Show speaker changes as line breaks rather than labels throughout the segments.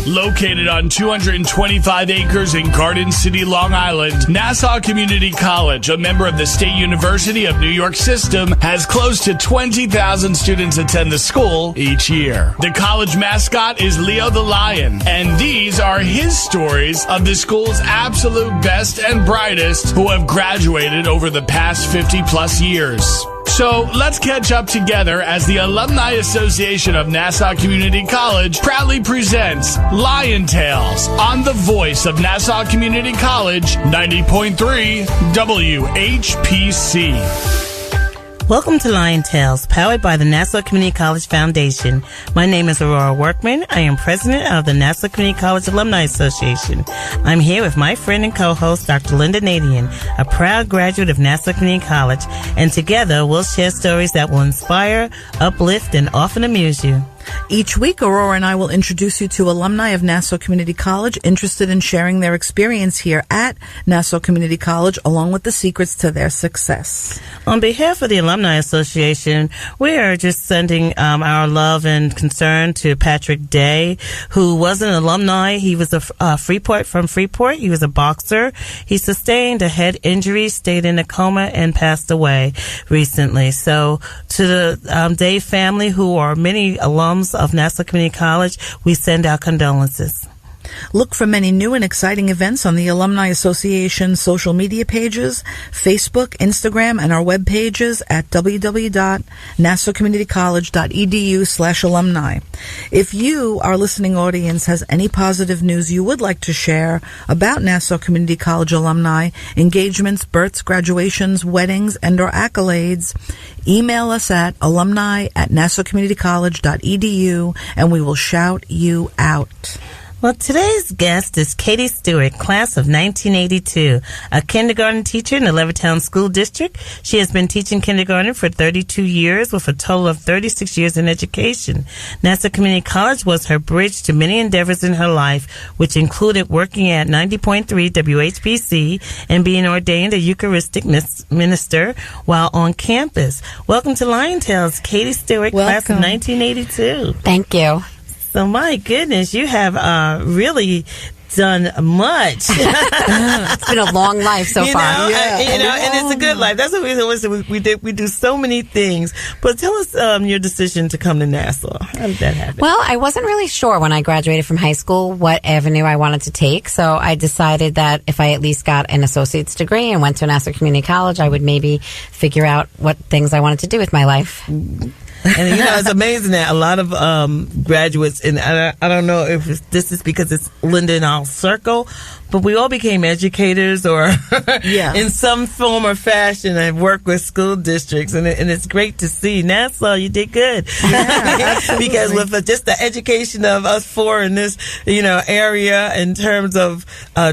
Located on 225 acres in Garden City, Long Island, Nassau Community College, a member of the State University of New York system, has close to 20,000 students attend the school each year. The college mascot is Leo the Lion, and these are his stories of the school's absolute best and brightest who have graduated over the past 50-plus years. So let's catch up together as the Alumni Association of Nassau Community College proudly presents Lion Tales on the voice of Nassau Community College, 90.3 WHPC.
Welcome to Lion Tales, powered by the Nassau Community College Foundation. My name is Aurora Workman. I am president of the Nassau Community College Alumni Association. I'm here with my friend and co-host, Dr. Lynnda Nadien, a proud graduate of Nassau Community College, and together we'll share stories that will inspire, uplift, and often amuse you.
Each week, Aurora and I will introduce you to alumni of Nassau Community College interested in sharing their experience here at Nassau Community College, along with the secrets to their success.
On behalf of the Alumni Association, we are just sending our love and concern to Patrick Day, who was an alumni. He was from Freeport. He was a boxer. He sustained a head injury, stayed in a coma, and passed away recently. So to the Day family, who are many alums of Nassau Community College, we send our condolences.
Look for many new and exciting events on the Alumni Association social media pages, Facebook, Instagram, and our web pages at www.nassaucommunitycollege.edu/alumni. If you, our listening audience, has any positive news you would like to share about Nassau Community College alumni, engagements, births, graduations, weddings, and or accolades, email us at alumni@nassaucommunitycollege.edu and we will shout you out.
Well, today's guest is Katie Stewart, class of 1982, a kindergarten teacher in the Levittown School District. She has been teaching kindergarten for 32 years with a total of 36 years in education. Nassau Community College was her bridge to many endeavors in her life, which included working at 90.3 WHPC and being ordained a Eucharistic Minister while on campus. Welcome to Lion Tales, Katie Stewart, class of 1982.
Thank you.
So, my goodness, you have really done much.
It's been a long life so far.
And it's a good life. That's what we do so many things. But tell us your decision to come to Nassau. How did that happen?
Well, I wasn't really sure when I graduated from high school what avenue I wanted to take. So I decided that if I at least got an associate's degree and went to Nassau Community College, I would maybe figure out what things I wanted to do with my life.
And it's amazing that a lot of graduates, and I don't know if this is because it's Lynnda in our circle, but we all became educators or in some form or fashion and work with school districts, and it's great to see. Nassau, you did good. Because with just the education of us four in this area in terms of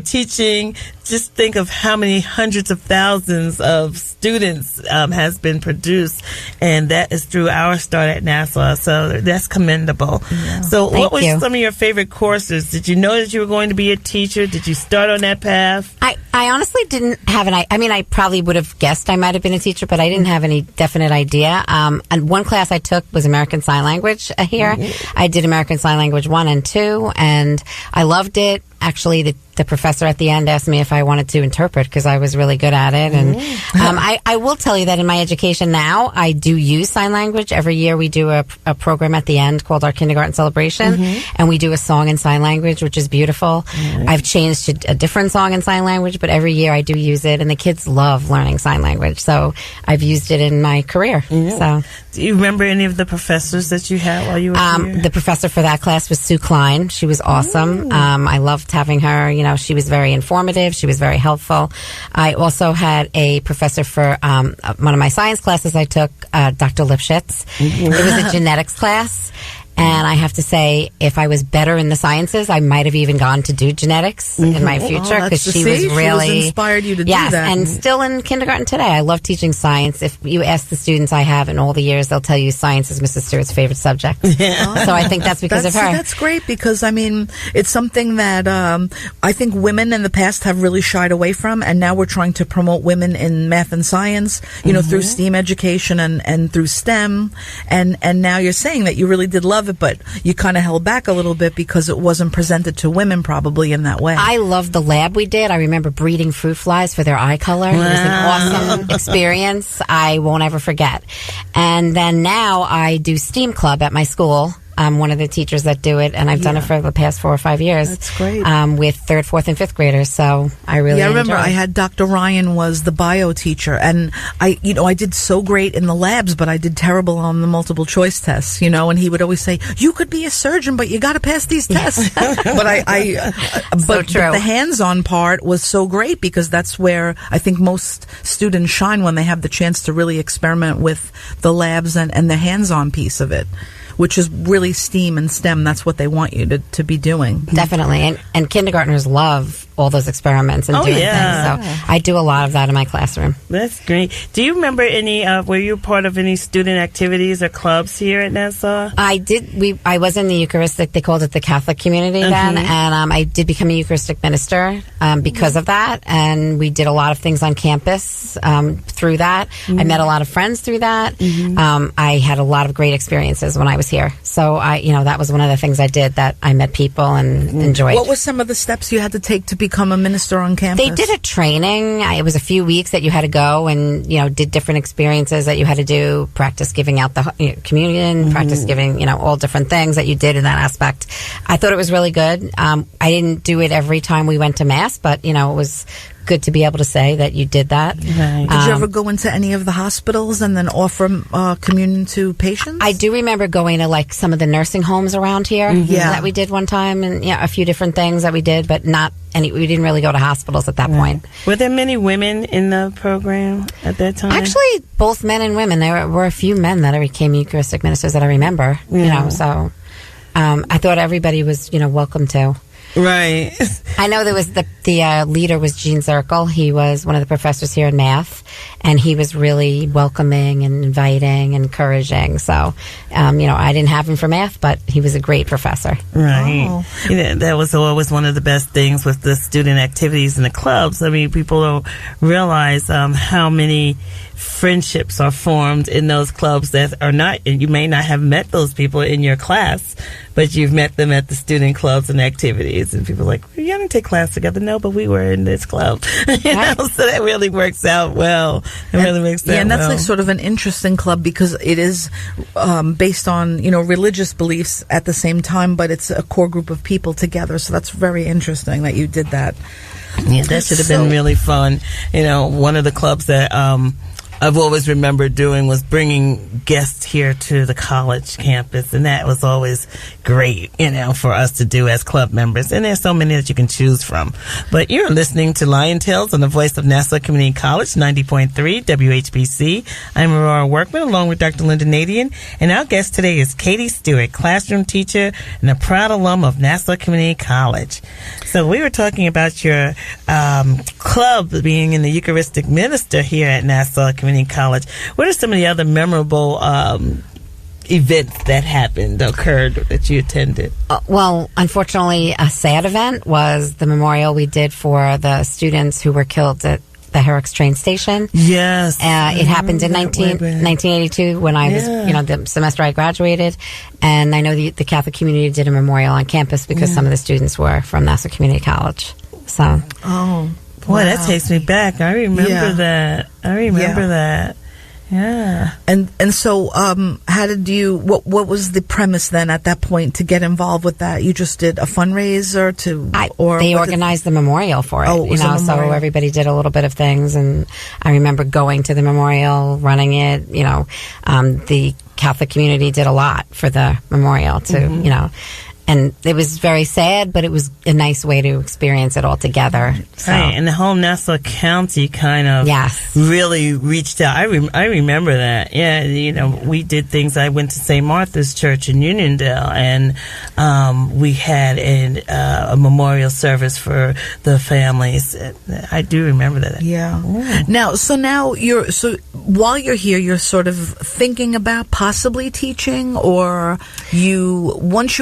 teaching, just think of how many hundreds of thousands of students has been produced, and that is through our start at Nassau. So that's commendable. Yeah. So what were some of your favorite courses? Did you know that you were going to be a teacher? Did you start on that path?
I honestly didn't have I probably would have guessed I might have been a teacher, but I didn't have any definite idea. And one class I took was American Sign Language here. Mm-hmm. I did American Sign Language 1 and 2, and I loved it. Actually, the professor at the end asked me if I wanted to interpret because I was really good at it. And I will tell you that in my education now, I do use sign language. Every year we do a program at the end called our Kindergarten Celebration, and we do a song in sign language, which is beautiful. I've changed to a different song in sign language, but every year I do use it, and the kids love learning sign language. So I've used it in my career. So,
do you remember any of the professors that you had while you were here?
The professor for that class was Sue Klein. She was awesome. I loved having her. She was very informative. She was very helpful. I also had a professor for one of my science classes I took, Dr. Lipschitz. It was a genetics class. And I have to say, if I was better in the sciences, I might have even gone to do genetics in my future because she was really
inspired you to do that.
And still in kindergarten today, I love teaching science. If you ask the students I have in all the years, they'll tell you science is Mrs. Stewart's favorite subject. So I think that's because of her.
That's great because it's something that I think women in the past have really shied away from, and now we're trying to promote women in math and science, through STEAM education and through STEM. And now you're saying that you really did love love it, but you kind of held back a little bit because it wasn't presented to women probably in that way.
I loved the lab we did. I remember breeding fruit flies for their eye color. It was an awesome experience I won't ever forget. And then now I do STEAM Club at my school. I'm one of the teachers that do it, and I've done it for the past 4 or 5 years.
That's great.
With 3rd, 4th, and 5th graders, so I really
I remember
enjoy it.
I had Dr. Ryan was the bio teacher, and I did so great in the labs, but I did terrible on the multiple choice tests, and he would always say, you could be a surgeon, but you got to pass these tests. But but the hands-on part was so great because that's where I think most students shine when they have the chance to really experiment with the labs and the hands-on piece of it, which is really STEAM and STEM. That's what they want you to be doing.
Definitely. And kindergartners love all those experiments and doing things. So I do a lot of that in my classroom.
That's great. Do you remember were you part of any student activities or clubs here at Nassau?
I did. I was in the Eucharistic, they called it the Catholic community then, and I did become a Eucharistic minister because of that. And we did a lot of things on campus through that. I met a lot of friends through that. I had a lot of great experiences when I was here. So that was one of the things I did, that I met people and enjoyed.
What were some of the steps you had to take to become a minister on campus?
They did a training. It was a few weeks that you had to go and, did different experiences that you had to do, practice giving out the communion, practice giving, all different things that you did in that aspect. I thought it was really good. I didn't do it every time we went to Mass, but, it was good to be able to say that you did that.
Right.
Did you ever go into any of the hospitals and then offer communion to patients?
I do remember going to some of the nursing homes around here that we did one time, and a few different things that we did, but not any. We didn't really go to hospitals at that point.
Were there many women in the program at that time?
Actually, both men and women. There were a few men that became Eucharistic ministers that I remember. So I thought everybody was welcome to.
Right.
I know there was the leader was Gene Zirkle. He was one of the professors here in math, and he was really welcoming and inviting and encouraging. So, I didn't have him for math, but he was a great professor.
Right. Oh. That was always one of the best things with the student activities and the clubs. I mean, people don't realize how many friendships are formed in those clubs that are not, and you may not have met those people in your class, but you've met them at the student clubs and activities, and people are like, you didn't take class together. No, but we were in this club. So that really works out well. Really makes
and that's sort of an interesting club because it is based on religious beliefs at the same time, but it's a core group of people together. So that's very interesting that you did that.
Yeah, that should have been really fun. One of the clubs that I've always remembered doing was bringing guests here to the college campus, and that was always great, for us to do as club members. And there's so many that you can choose from. But you're listening to Lion Tales on the voice of Nassau Community College, 90.3 WHPC. I'm Aurora Workman, along with Dr. Lynnda Nadien, and our guest today is Katie Stewart, classroom teacher and a proud alum of Nassau Community College. So we were talking about your club being in the Eucharistic Minister here at Nassau Community College. What are some of the other memorable events that occurred that you attended?
Well, unfortunately, a sad event was the memorial we did for the students who were killed at the Herrick's train station.
Yes.
It happened in 1982 when I was, the semester I graduated. And I know the Catholic community did a memorial on campus because some of the students were from Nassau Community College. So.
Oh. Boy, that takes me back. I remember that. That. Yeah.
And so, how did you? What was the premise then at that point to get involved with that? You just did a fundraiser
they organized the memorial for it.
Oh,
so everybody did a little bit of things, and I remember going to the memorial, running it. The Catholic community did a lot for the memorial too. And it was very sad, but it was a nice way to experience it all together. So.
Right, and the whole Nassau County kind of really reached out. I remember that. Yeah, we did things. I went to St. Martha's Church in Uniondale, and we had a memorial service for the families. I do remember that.
Yeah. Ooh. Now while you're here, you're sort of thinking about possibly teaching, or once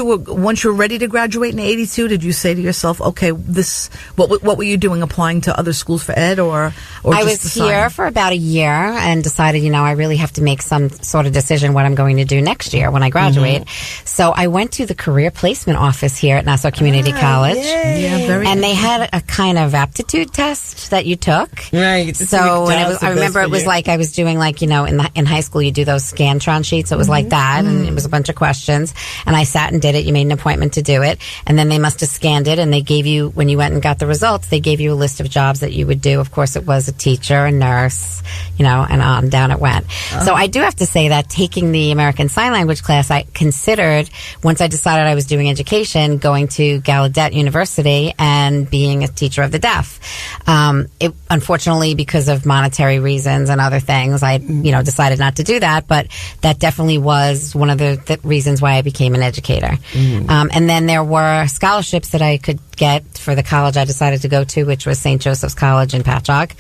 once you were ready to graduate in 82, did you say to yourself, okay, what were you doing, applying to other schools for ed, or
I
just
was here for about a year and decided, I really have to make some sort of decision what I'm going to do next year when I graduate. Mm-hmm. So I went to the career placement office here at Nassau Community College. And they had a kind of aptitude test that you took.
Right.
So I remember it was like I was doing in high school you do those Scantron sheets. It was like that, and it was a bunch of questions. And I sat and did it. You made an appointment to do it, and then they must have scanned it, and they gave you, when you went and got the results, they gave you a list of jobs that you would do. Of course, it was a teacher, a nurse, and on down it went. So I do have to say that taking the American Sign Language class, I considered, once I decided I was doing education, going to Gallaudet University and being a teacher of the deaf. Unfortunately, because of monetary reasons and other things, I decided not to do that, but that definitely was one of the reasons why I became an educator. And then there were scholarships that I could get for the college I decided to go to, which was St. Joseph's College in Patchogue.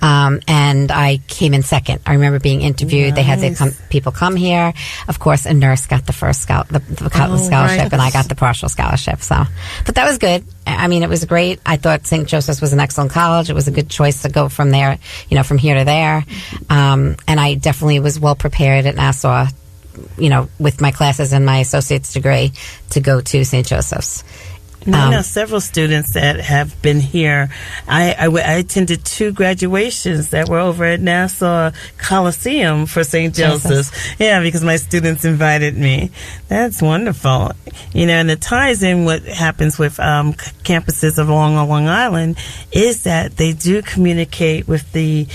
And I came in second. I remember being interviewed. Nice. They had people come here. Of course, a nurse got the first scholarship, right. And I got the partial scholarship. But that was good. I mean, it was great. I thought St. Joseph's was an excellent college. It was a good choice to go from there, from here to there. And I definitely was well prepared at Nassau, with my classes and my associate's degree to go to St. Joseph's.
I know several students that have been here. I attended 2 graduations that were over at Nassau Coliseum for St. Joseph's. Yeah, because my students invited me. That's wonderful. And it ties in what happens with campuses along Long Island is that they do communicate with the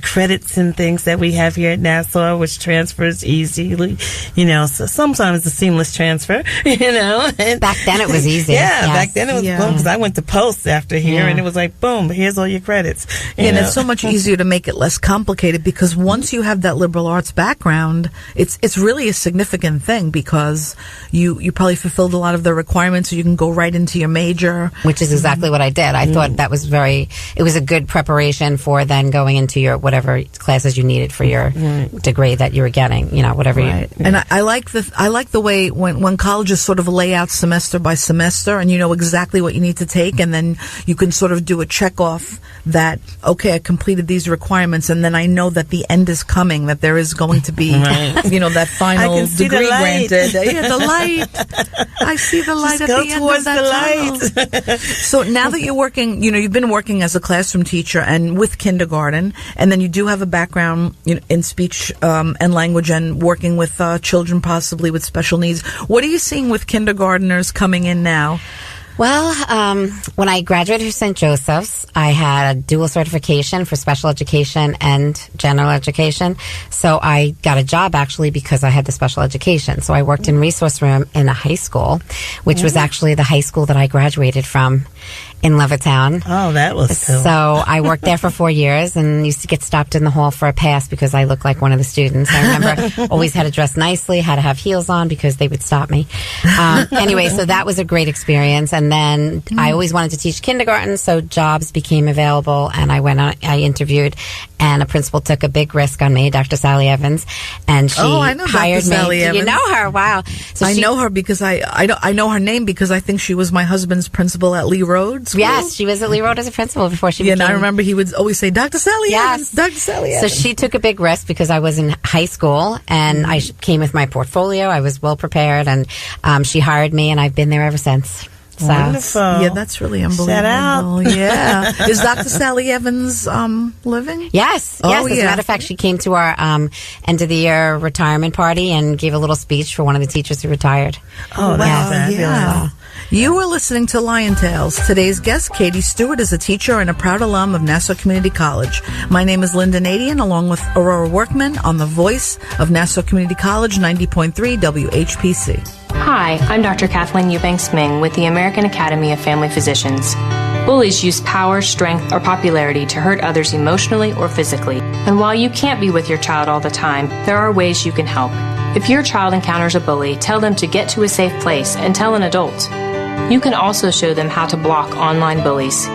credits and things that we have here at Nassau, which transfers easily. So sometimes it's a seamless transfer, And
back then it was easy.
Yeah. Yes. Back then it was boom, because I went to Post after here, and it was like, boom, here's all your credits.
And it's so much easier to make it less complicated, because once you have that liberal arts background, it's really a significant thing, because you probably fulfilled a lot of the requirements, so you can go right into your major.
Which is exactly what I did. I thought that was it was a good preparation for then going into your whatever classes you needed for your degree that you were getting, whatever you...
And I like the way when colleges sort of lay out semester by semester, and you know exactly what you need to take, and then you can sort of do a check off that, okay, I completed these requirements, and then I know that the end is coming, that there is going to be, that final degree granted. Yeah, the light. I see the light at the end of that tunnel. So now that you're working, you've been working as a classroom teacher and with kindergarten, and then you do have a background in speech and language and working with children possibly with special needs. What are you seeing with kindergartners coming in now?
Well, when I graduated from St. Joseph's, I had a dual certification for special education and general education. So I got a job actually because I had the special education. So I worked in resource room in a high school, which was actually the high school that I graduated from in Levittown.
Oh, that was cool.
So I worked there for 4 years and used to get stopped in the hall for a pass because I looked like one of the students. I remember always had to dress nicely, had to have heels on because they would stop me. Anyway, so that was a great experience. And then I always wanted to teach kindergarten, so jobs became available, and I interviewed, and a principal took a big risk on me, Dr. Sally Evans, and she hired me.
Sally Evans.
You know her? Wow.
So I know her because I know her name because I think she was my husband's principal at Lee Road School.
Yes, she was at Lee Road as a principal before she became...
and I remember he would always say, Dr. Sally Evans, Dr. Sally Evans.
So she took a big risk because I was in high school, and I came with my portfolio. I was well prepared, and she hired me, and I've been there ever since. So.
Wonderful.
Yeah, that's really unbelievable.
Shout out.
Yeah. Is Dr. Sally Evans living?
Yes. As a matter of fact, she came to our end of the year retirement party and gave a little speech for one of the teachers who retired.
Oh, that's fabulous.
Yeah. You are listening to Lion Tales. Today's guest, Katie Stewart, is a teacher and a proud alum of Nassau Community College. My name is Lynnda Nadien, along with Aurora Workman, on the voice of Nassau Community College 90.3 WHPC.
Hi, I'm Dr. Kathleen Eubanks-Ming with the American Academy of Family Physicians. Bullies use power, strength, or popularity to hurt others emotionally or physically. And while you can't be with your child all the time, there are ways you can help. If your child encounters a bully, tell them to get to a safe place and tell an adult. You can also show them how to block online bullies.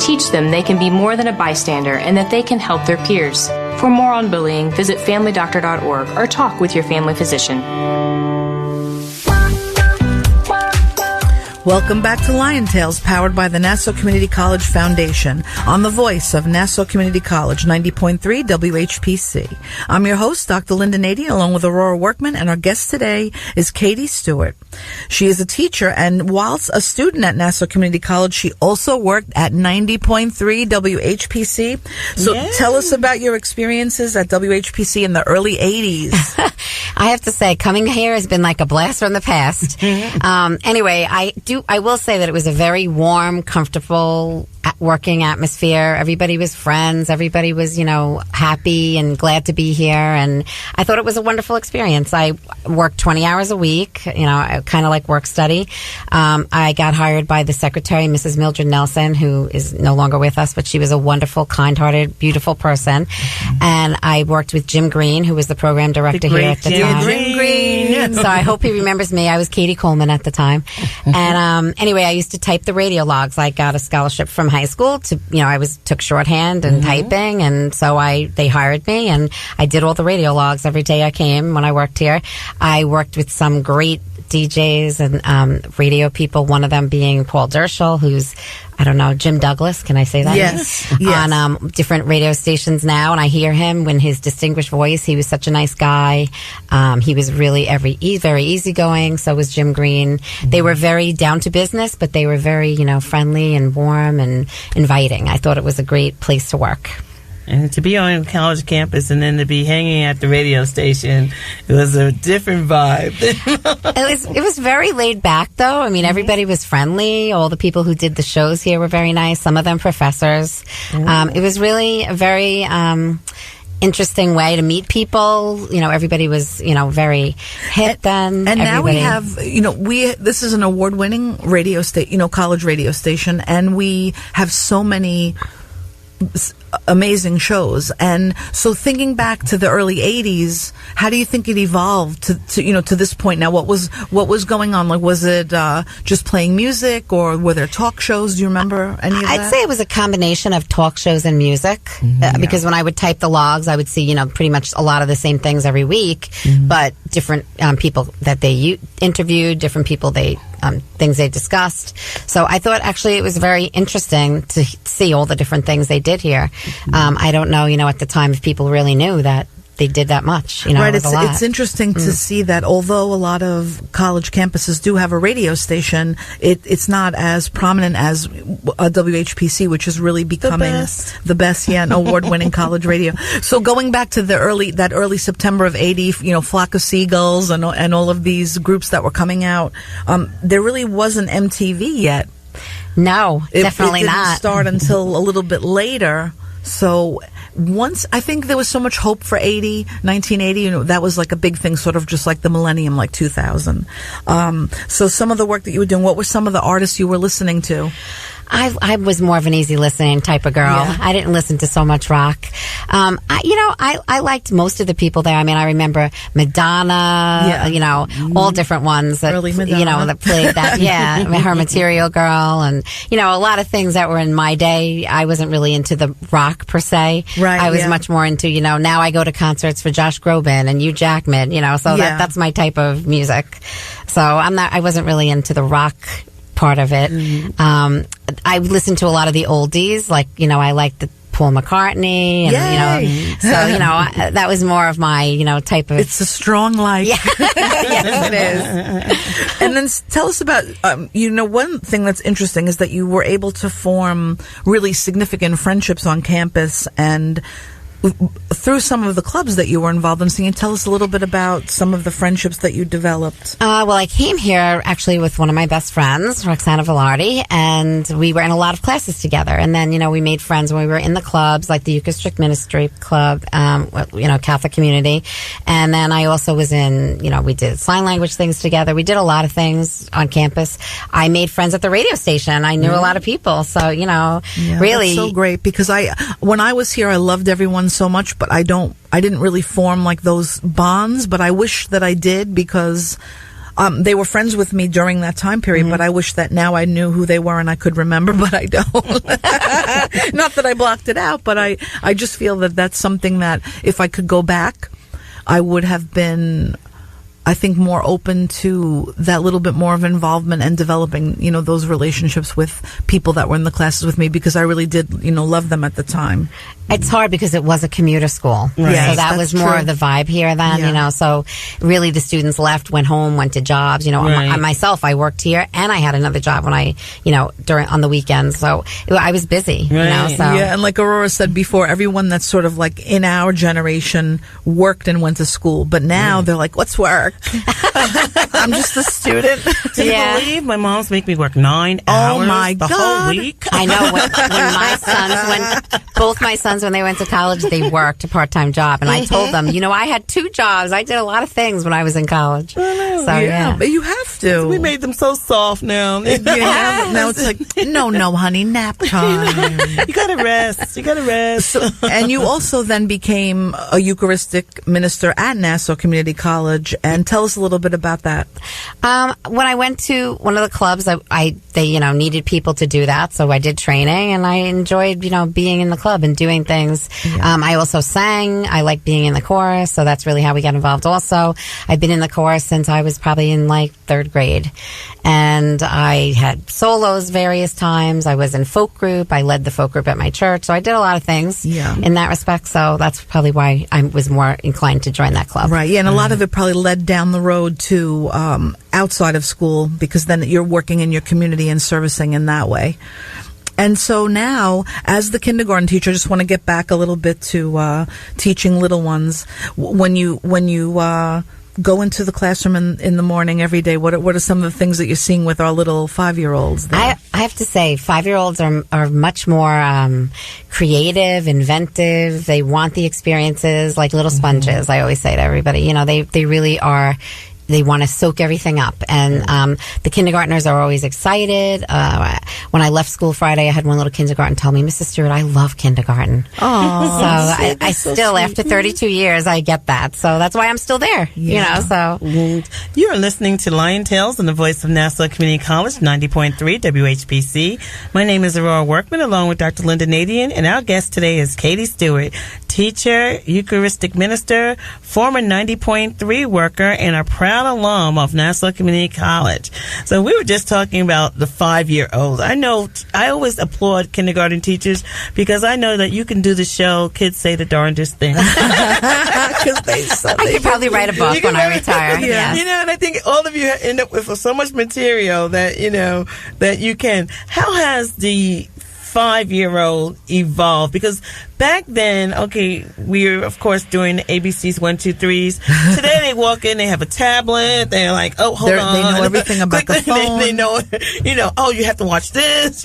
Teach them they can be more than a bystander and that they can help their peers. For more on bullying, visit familydoctor.org or talk with your family physician.
Welcome back to Lion Tales, powered by the Nassau Community College Foundation, on the voice of Nassau Community College, 90.3 WHPC. I'm your host, Dr. Lynnda Nadien, along with Aurora Workman, and our guest today is Katie Stewart. She is a teacher, and whilst a student at Nassau Community College, she also worked at 90.3 WHPC. So tell us about your experiences at WHPC in the early 80s.
I have to say, coming here has been like a blast from the past. Anyway, I will say that it was a very warm, comfortable working atmosphere. Everybody was friends. Everybody was, happy and glad to be here. And I thought it was a wonderful experience. I worked 20 hours a week, kind of like work study. I got hired by the secretary, Mrs. Mildred Nelson, who is no longer with us, but she was a wonderful, kind-hearted, beautiful person. And I worked with Jim Green, who was the program director here at the time.
Jim Green.
So I hope he remembers me. I was Katie Coleman at the time. And anyway, I used to type the radio logs. I got a scholarship from high school to, took shorthand and typing, and so they hired me, and I did all the radio logs every day I came when I worked here. I worked with some great DJs and radio people, one of them being Paul Dershel, who's, I don't know, Jim Douglas, can I say that?
Yes.
On different radio stations now, and I hear him when his distinguished voice. He was such a nice guy. He was really very easygoing. So was Jim Green. They were very down to business, but they were very, friendly and warm and inviting. I thought it was a great place to work.
And to be on college campus and then to be hanging at the radio station, it was a different vibe.
It was very laid back, though. I mean, everybody was friendly. All the people who did the shows here were very nice. Some of them professors. It was really a very interesting way to meet people. Everybody was, very hip then.
And now we have, this is an award-winning radio station, college radio station, and we have so many amazing shows. And so thinking back to the early 80s, how do you think it evolved to this point now? What was going on? Like, was it just playing music, or were there talk shows? Do you remember any of that?
I'd say it was a combination of talk shows and music, because when I would type the logs, I would see, pretty much a lot of the same things every week, but different people that they interviewed, different people things they discussed. So I thought actually it was very interesting to see all the different things they did here. I don't know, at the time if people really knew that they did that much.
Right,
it was a lot.
It's interesting to see that although a lot of college campuses do have a radio station, it's not as prominent as WHPC, which is really becoming the best, an award-winning college radio. So going back to that early September of 80, Flock of Seagulls and all of these groups that were coming out, there really wasn't MTV yet.
No, definitely
it didn't
not.
Start until a little bit later. So once, I think there was so much hope for 1980, that was like a big thing, sort of just like the millennium, like 2000. So some of the work that you were doing, what were some of the artists you were listening to?
I was more of an easy listening type of girl. Yeah. I didn't listen to so much rock. I liked most of the people there. I mean, I remember Madonna, all different ones that,
early Madonna.
That played that. Yeah. Her Material Girl, and, a lot of things that were in my day. I wasn't really into the rock per se.
Right.
I was much more into, now I go to concerts for Josh Groban and Hugh Jackman, so that's my type of music. So I wasn't really into the rock part of it. I listened to a lot of the oldies, like, I liked the Paul McCartney, and, so, that was more of my, type of...
It's a strong like.
Yeah. Yes, it
is. And then tell us about, one thing that's interesting is that you were able to form really significant friendships on campus, and through some of the clubs that you were involved in. So can you tell us a little bit about some of the friendships that you developed?
Well, I came here actually with one of my best friends, Roxana Velarde, and we were in a lot of classes together. And then, we made friends when we were in the clubs, like the Eucharistic Ministry Club, Catholic community. And then I also was in, we did sign language things together. We did a lot of things on campus. I made friends at the radio station. I knew a lot of people. So, really.
That's so great, because when I was here, I loved everyone so much, but I didn't really form like those bonds, but I wish that I did, because they were friends with me during that time period, but I wish that now I knew who they were and I could remember, but I don't. Not that I blocked it out, but I just feel that that's something that if I could go back, I would have been I think, more open to that little bit more of involvement and developing, those relationships with people that were in the classes with me, because I really did, love them at the time.
It's hard because it was a commuter school.
Right. Yes,
so that was more
true.
of the vibe here then, so really the students left, went home, went to jobs,
Right.
myself, I worked here and I had another job when I, on the weekends. So I was busy,
Right.
so.
Yeah, and like Aurora said before, everyone that's sort of like in our generation worked and went to school, but now they're like, what's work? I'm just a student.
Do you believe my mom's make me work 9 hours
my
the
God.
whole week?
I know when my sons both my sons, when they went to college, they worked a part-time job. And I told them, I had 2 jobs. I did a lot of things when I was in college. So,
but you have to.
We made them so soft now.
Now it's like, no, honey, nap time.
You gotta rest.
And you also then became a Eucharistic minister at Nassau Community College. And tell us a little bit about that.
When I went to one of the clubs, they needed people to do that. So I did training and I enjoyed, being in the club and doing things. Yeah. I also sang. I like being in the chorus. So that's really how we got involved also. I've been in the chorus since I was probably in like 3rd grade. And I had solos various times. I was in folk group. I led the folk group at my church. So I did a lot of things in that respect. So that's probably why I was more inclined to join that club.
Right. Yeah. And a lot of it probably led down the road to outside of school, because then you're working in your community and servicing in that way. And so now, as the kindergarten teacher, I just want to get back a little bit to teaching little ones. When you go into the classroom in the morning every day, what are some of the things that you're seeing with our little 5-year-olds there?
I have to say, 5-year-olds are much more creative, inventive. They want the experiences like little sponges. I always say to everybody, they really are. They want to soak everything up. And the kindergartners are always excited. When I left school Friday, I had one little kindergarten tell me, Mrs. Stewart, I love kindergarten.
Oh,
so I still, after 32 years, I get that. So that's why I'm still there, so.
You're listening to Lion Tales on the voice of Nassau Community College, 90.3 WHPC. My name is Aurora Workman, along with Dr. Lynnda Nadien, and our guest today is Katie Stewart, teacher, Eucharistic Minister, former 90.3 worker, and a proud alum of Nassau Community College. So we were just talking about the 5-year-olds. I always applaud kindergarten teachers, because I know that you can do the show Kids Say the Darndest Things.
I could probably write a book when I retire.
Yeah. And I think all of you end up with so much material that, that you can. How has the 5-year-old evolved? Because back then, we were, of course, doing the ABCs, 1, 2, 3s. Today they walk in, they have a tablet. They're like, hold on.
They know everything about the phone.
They know, you have to watch this.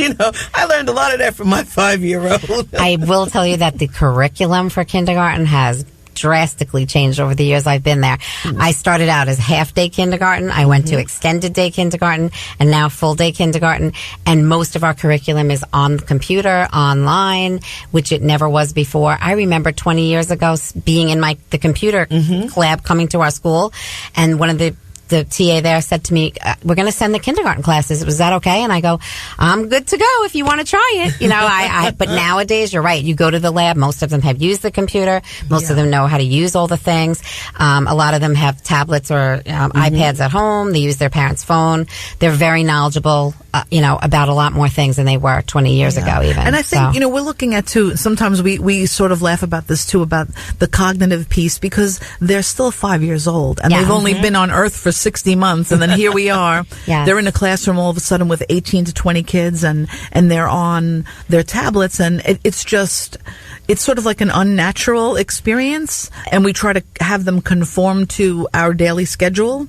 I learned a lot of that from my 5-year-old.
I will tell you that the curriculum for kindergarten has drastically changed over the years I've been there. I started out as half-day kindergarten. I went to extended day kindergarten, and now full-day kindergarten. And most of our curriculum is on the computer, online, which it never was before. I remember 20 years ago being in the computer lab coming to our school, and one of the TA there said to me, we're going to send the kindergarten classes. Was that okay? And I go, I'm good to go if you want to try it. But nowadays, you're right. You go to the lab. Most of them have used the computer. Most of them know how to use all the things. A lot of them have tablets or iPads at home. They use their parents' phone. They're very knowledgeable, about a lot more things than they were 20 years ago even.
And I think, we're looking at too, sometimes we sort of laugh about this too, about the cognitive piece, because they're still 5 years old and they've only been on Earth for 60 months, and then here we are. They're in a classroom all of a sudden with 18 to 20 kids, and they're on their tablets, and it's sort of like an unnatural experience, and we try to have them conform to our daily schedule.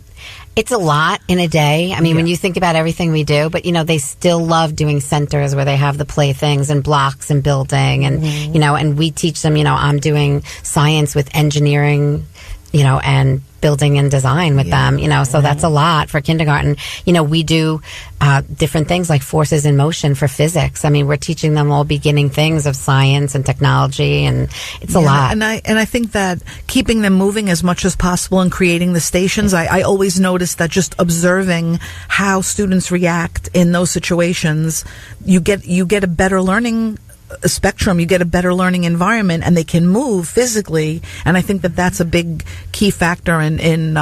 It's a lot in a day. I mean, when you think about everything we do, but, they still love doing centers where they have the playthings and blocks and building, and, and we teach them, I'm doing science with engineering, and building and design with them, so that's a lot for kindergarten. We do different things like forces in motion for physics. I mean, we're teaching them all beginning things of science and technology, and it's a lot.
And I think that keeping them moving as much as possible and creating the stations, I always notice that just observing how students react in those situations, you get a better learning spectrum, you get a better learning environment, and they can move physically. And I think that that's a big key factor in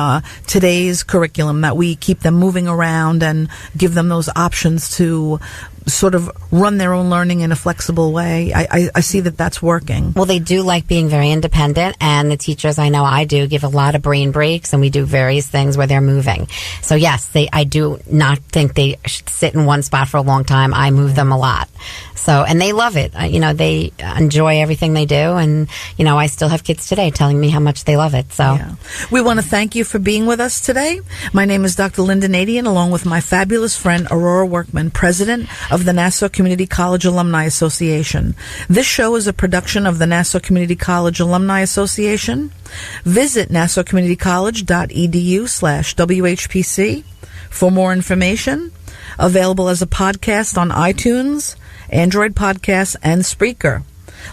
today's curriculum, that we keep them moving around and give them those options to sort of run their own learning in a flexible way. I see that that's working.
Well, they do like being very independent, and the teachers, I know I do, give a lot of brain breaks, and we do various things where they're moving. So yes, I do not think they should sit in one spot for a long time. I move them a lot. So, and they love it. They enjoy everything they do, and, I still have kids today telling me how much they love it. So
yeah. We want to thank you for being with us today. My name is Dr. Lynnda Nadien, along with my fabulous friend Aurora Workman, president of the Nassau Community College Alumni Association. This show is a production of the Nassau Community College Alumni Association. Visit nassaucommunitycollege.edu/WHPC for more information. Available as a podcast on iTunes, Android Podcasts, and Spreaker.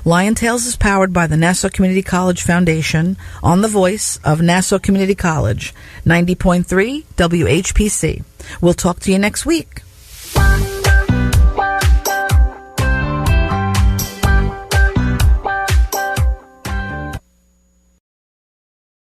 Lion Tales is powered by the Nassau Community College Foundation on the voice of Nassau Community College, 90.3 WHPC. We'll talk to you next week.